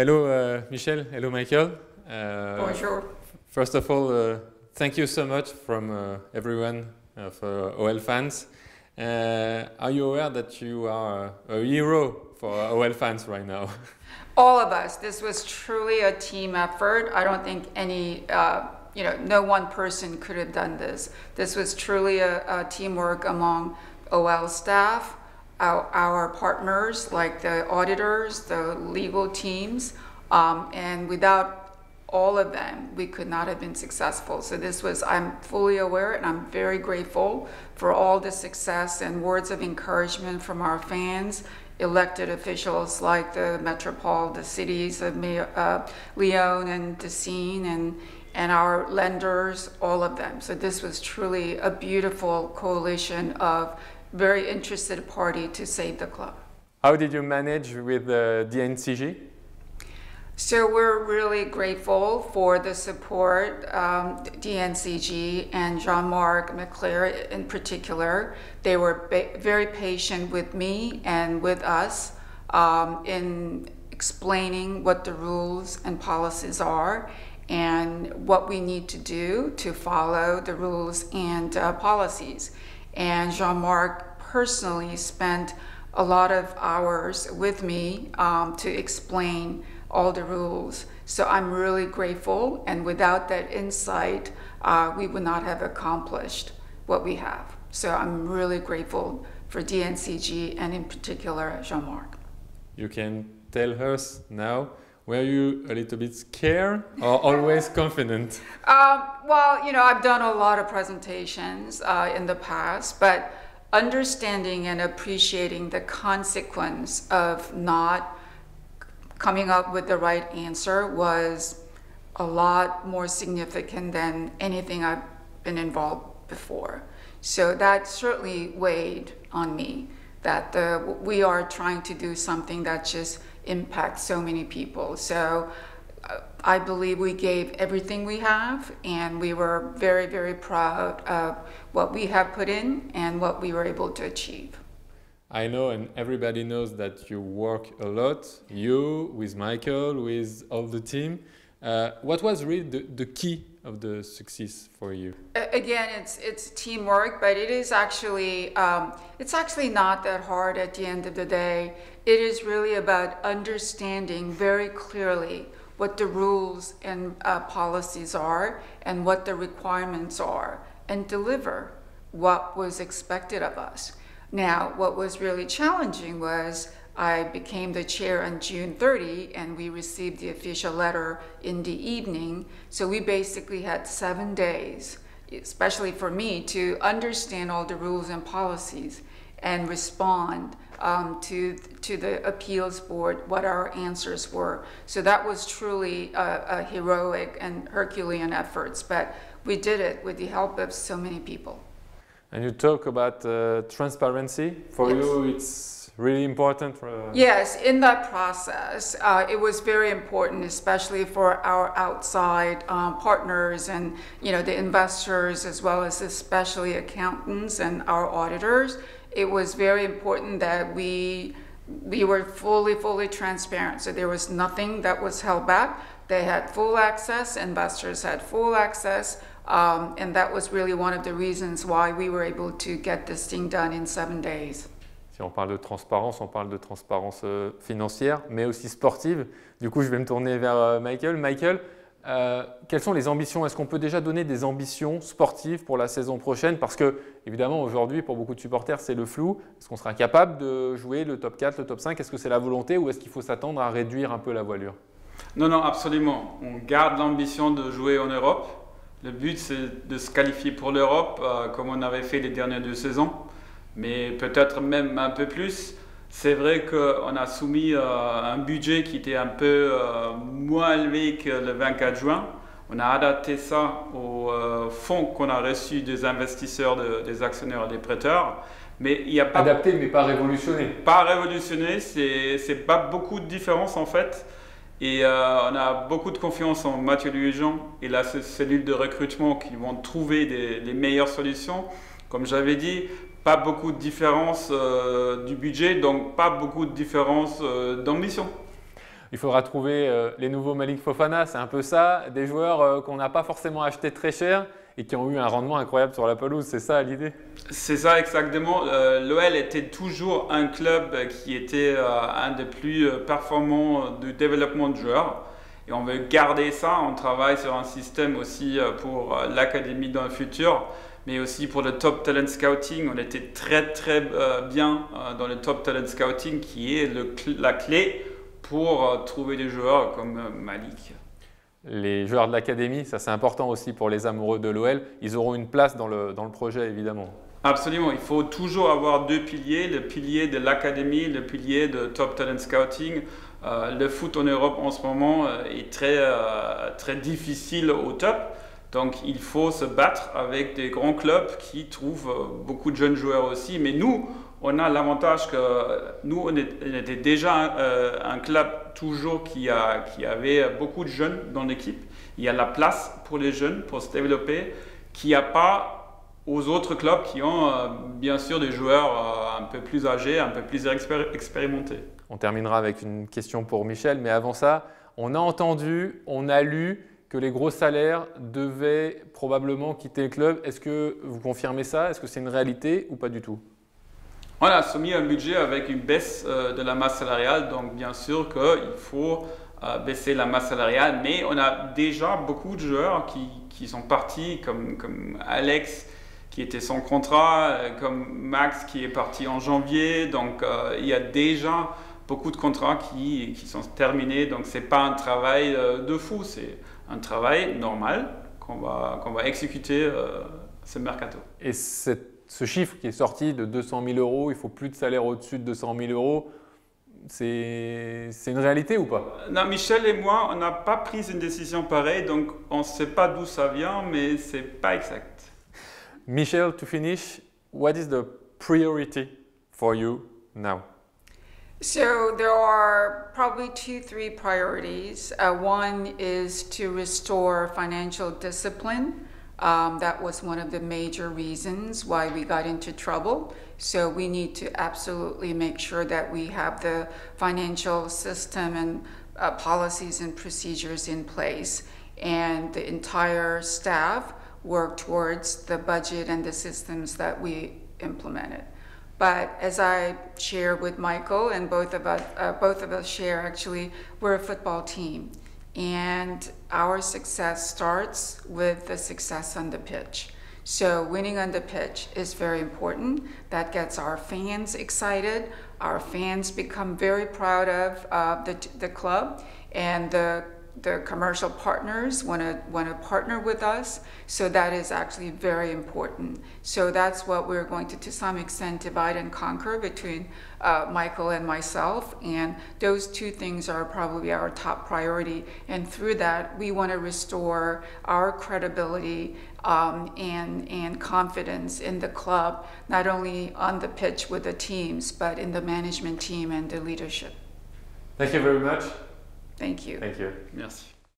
Hello, Michele. Hello, Michael. Bonjour. First of all, thank you so much from everyone of OL fans. Are you aware that you are a hero for OL fans right now? All of us. This was truly a team effort. I don't think any, no one person could have done this. This was truly a teamwork among OL staff, our partners like the auditors, the legal teams, and without all of them, we could not have been successful. So this was, I'm fully aware and I'm very grateful for all the success and words of encouragement from our fans, elected officials like the Metropole, the cities of Lyon and Decines, and our lenders, all of them. So this was truly a beautiful coalition of very interested party to save the club. How did you manage with the DNCG? So we're really grateful for the support, DNCG and Jean-Marc Leclerc in particular. They were very patient with me and with us in explaining what the rules and policies are and what we need to do to follow the rules and policies. And Jean-Marc personally spent a lot of hours with me to explain all the rules. So I'm really grateful, and without that insight, we would not have accomplished what we have. So I'm really grateful for DNCG and in particular Jean-Marc. You can tell us now, were you a little bit scared or always confident? Well, I've done a lot of presentations in the past, but understanding and appreciating the consequence of not coming up with the right answer was a lot more significant than anything I've been involved before. So that certainly weighed on me, that we are trying to do something that just impacts so many people. So I believe we gave everything we have, and we were very, very proud of what we have put in and what we were able to achieve. I know, and everybody knows that you work a lot, you, with Michael, with all the team. What was really the key of the success for you? Again, it's teamwork, but it is actually, it's actually not that hard at the end of the day. It is really about understanding very clearly what the rules and policies are and what the requirements are, and deliver what was expected of us. Now, what was really challenging was I became the chair on June 30, and we received the official letter in the evening. So we basically had 7 days, especially for me, to understand all the rules and policies and respond to the appeals board what our answers were. So that was truly a heroic and Herculean efforts, but we did it with the help of so many people. And you talk about transparency. For you, it's really important. Yes, in that process, it was very important, especially for our outside partners and the investors, as well as especially accountants and our auditors. It was very important that we were fully transparent. So there was nothing that was held back. They had full access. Investors had full access. And that was really one of the reasons why we were able to get this thing done in 7 days. Si on parle de transparence financière, mais aussi sportive. Du coup, je vais me tourner vers Michael. Michael, quelles sont les ambitions? Est-ce qu'on peut déjà donner des ambitions sportives pour la saison prochaine? Parce que, évidemment, aujourd'hui, pour beaucoup de supporters, c'est le flou. Est-ce qu'on sera capable de jouer le top 4, le top 5? Est-ce que c'est la volonté ou est-ce qu'il faut s'attendre à réduire un peu la voilure? Non, absolument. On garde l'ambition de jouer en Europe. Le but, c'est de se qualifier pour l'Europe, comme on avait fait les dernières 2 saisons, mais peut-être même un peu plus. C'est vrai qu'on a soumis un budget qui était un peu moins élevé que le 24 juin. On a adapté ça aux fonds qu'on a reçus des investisseurs, des actionnaires et des prêteurs. Mais il n'y a pas... Adapté, mais pas révolutionné. Pas révolutionné, c'est pas beaucoup de différence en fait. Et on a beaucoup de confiance en Mathieu et Jean et la cellule de recrutement qui vont trouver les meilleures solutions. Comme j'avais dit, pas beaucoup de différence du budget, donc pas beaucoup de différence d'ambition. Il faudra trouver les nouveaux Malik Fofana, c'est un peu ça, des joueurs qu'on n'a pas forcément achetés très cher et qui ont eu un rendement incroyable sur la pelouse, c'est ça l'idée? C'est ça exactement. L'OL était toujours un club qui était un des plus performants du développement de joueurs. Et on veut garder ça, on travaille sur un système aussi pour l'académie dans le futur, mais aussi pour le top talent scouting. On était très bien dans le top talent scouting qui est la clé pour trouver des joueurs comme Malik. Les joueurs de l'académie, ça c'est important aussi pour les amoureux de l'OL, ils auront une place dans le projet évidemment. Absolument, il faut toujours avoir deux piliers, le pilier de l'académie, le pilier de top talent scouting. Le foot en Europe en ce moment est très difficile au top, donc il faut se battre avec des grands clubs qui trouvent beaucoup de jeunes joueurs aussi, mais nous, on a l'avantage que nous, on était déjà un club toujours qui avait beaucoup de jeunes dans l'équipe. Il y a la place pour les jeunes pour se développer, qu'il n'y a pas aux autres clubs qui ont bien sûr des joueurs un peu plus âgés, un peu plus expérimentés. On terminera avec une question pour Michel, mais avant ça, on a entendu, on a lu que les gros salaires devaient probablement quitter le club. Est-ce que vous confirmez ça? Est-ce que c'est une réalité ou pas du tout? On a soumis un budget avec une baisse de la masse salariale, donc bien sûr qu'il faut baisser la masse salariale, mais on a déjà beaucoup de joueurs qui sont partis, comme Alex qui était sans contrat, comme Max qui est parti en janvier, donc il y a déjà beaucoup de contrats qui sont terminés, donc ce n'est pas un travail de fou, c'est un travail normal qu'on va exécuter ce mercato. Et ce chiffre qui est sorti de 200 000 €, il faut plus de salaire au-dessus de 200 000 €, c'est une réalité ou pas? Non, Michel et moi, on n'a pas pris une décision pareille, donc on ne sait pas d'où ça vient, mais ce n'est pas exact. Michel, to finish, what is the priority for you now? So there are probably 2-3 priorities. One is to restore financial discipline. That was one of the major reasons why we got into trouble. So we need to absolutely make sure that we have the financial system and policies and procedures in place, and the entire staff work towards the budget and the systems that we implemented. But as I share with Michael, and both of us share actually, we're a football team. And our success starts with the success on the pitch. So winning on the pitch is very important. That gets our fans excited. Our fans become very proud of the club, and the commercial partners want to partner with us. So that is actually very important. So that's what we're going to some extent divide and conquer between Michael and myself, and those two things are probably our top priority. And through that, we want to restore our credibility and confidence in the club, not only on the pitch with the teams, but in the management team and the leadership. Thank you very much. Thank you. Thank you. Merci.